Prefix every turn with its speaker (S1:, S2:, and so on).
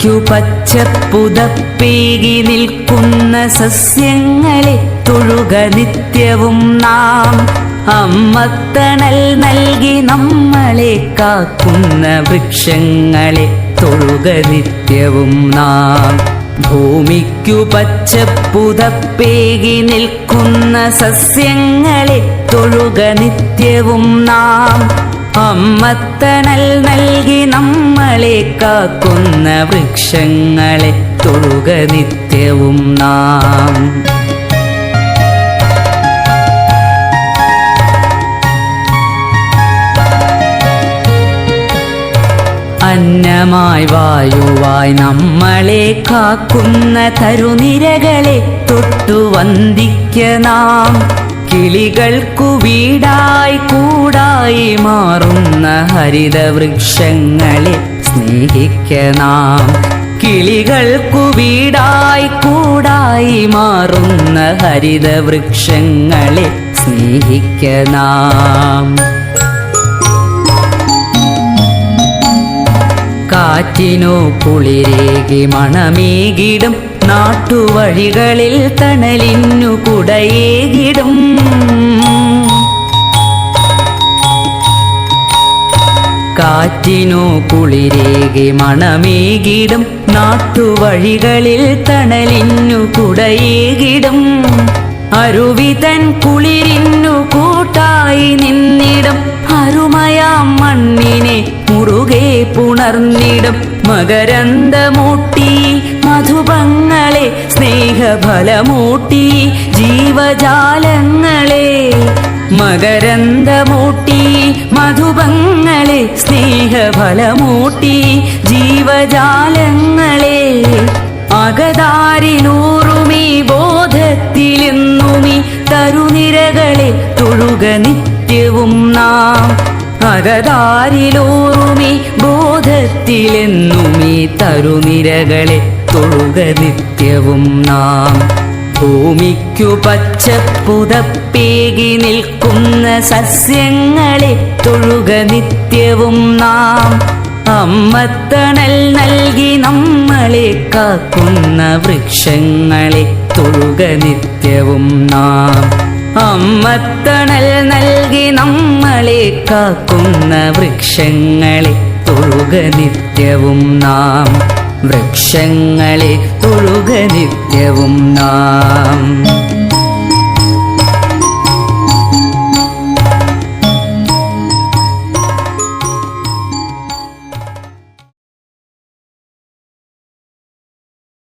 S1: ഭൂമിക്കു പച്ചപ്പുതപ്പേകി നിൽക്കുന്ന സസ്യങ്ങളെ തൊഴുക നിത്യവും നാം. അമ്മത്തണൽ നൽകി നമ്മളെ കാക്കുന്ന വൃക്ഷങ്ങളെ തൊഴുക നിത്യവും നാം. ഭൂമിക്കു പച്ചപ്പുതപ്പേകി നിൽക്കുന്ന സസ്യങ്ങളെ തൊഴുക നിത്യവും നാം. അമ്മത്തണൽ നൽകി നമ്മളെ കാക്കുന്ന വൃക്ഷങ്ങളെ തൊഴുക നിത്യവും നാം. അന്നമായി വായുവായി നമ്മളെ കാക്കുന്ന തരുനിരകളെ തൊട്ടു വന്ദിക്ക നാം. കിളികൾക്കു വീടായി കൂടായി മാറുന്ന ഹരിതവൃക്ഷങ്ങളെ സ്നേഹിക്ക നാം. കിളികൾക്കു വീടായി കൂടായി മാറുന്ന ഹരിതവൃക്ഷങ്ങളെ സ്നേഹിക്ക നാം. കാറ്റിനു കുളിരേകി മണമേകിടും നാട്ടുവഴികളിൽ തണലിന്നു കുടയേകിടും. കാറ്റിനു കുളിരേകി മണമേകിടും നാട്ടുവഴികളിൽ തണലിന്നു കുടയേകിടും. അരുവിതൻ കുളിരിന്നു കൂട്ടായി നിന്നിടും. അരുമയാം മണ്ണിനെ മുറുകെ പുണർന്നിടും. മകരന്ദമൂട്ടി മധുപങ്ങളെ സ്നേഹഫലമൂട്ടി ജീവജാലങ്ങളെ. മകരന്ദമൂട്ടി മധുപങ്ങളെ സ്നേഹഫലമൂട്ടി ജീവജാലങ്ങളെ. അകതാരിലൂറുമീ ബോധത്തിലെന്നുമീ തരുനിരകളെ തൊഴുക നിത്യവും നാം. അകതാരിലൂറുമീ ബോധത്തിലെന്നുമീ തരുനിരകളെ തൊഴുക നിത്യവും നാം. ഭൂമിക്കു പച്ചപ്പുതപ്പേകി നിൽക്കുന്ന സസ്യങ്ങളെ തൊഴുക നിത്യവും നാം. അമ്മത്തണൽ നൽകി നമ്മളെ കാക്കുന്ന വൃക്ഷങ്ങളെ തൊഴുക നിത്യവും നാം. അമ്മത്തണൽ നൽകി നമ്മളെ കാക്കുന്ന വൃക്ഷങ്ങളെ തൊഴുക നിത്യവും നാം. വൃക്ഷങ്ങളെ തൊഴുക നിത്യവും നാം.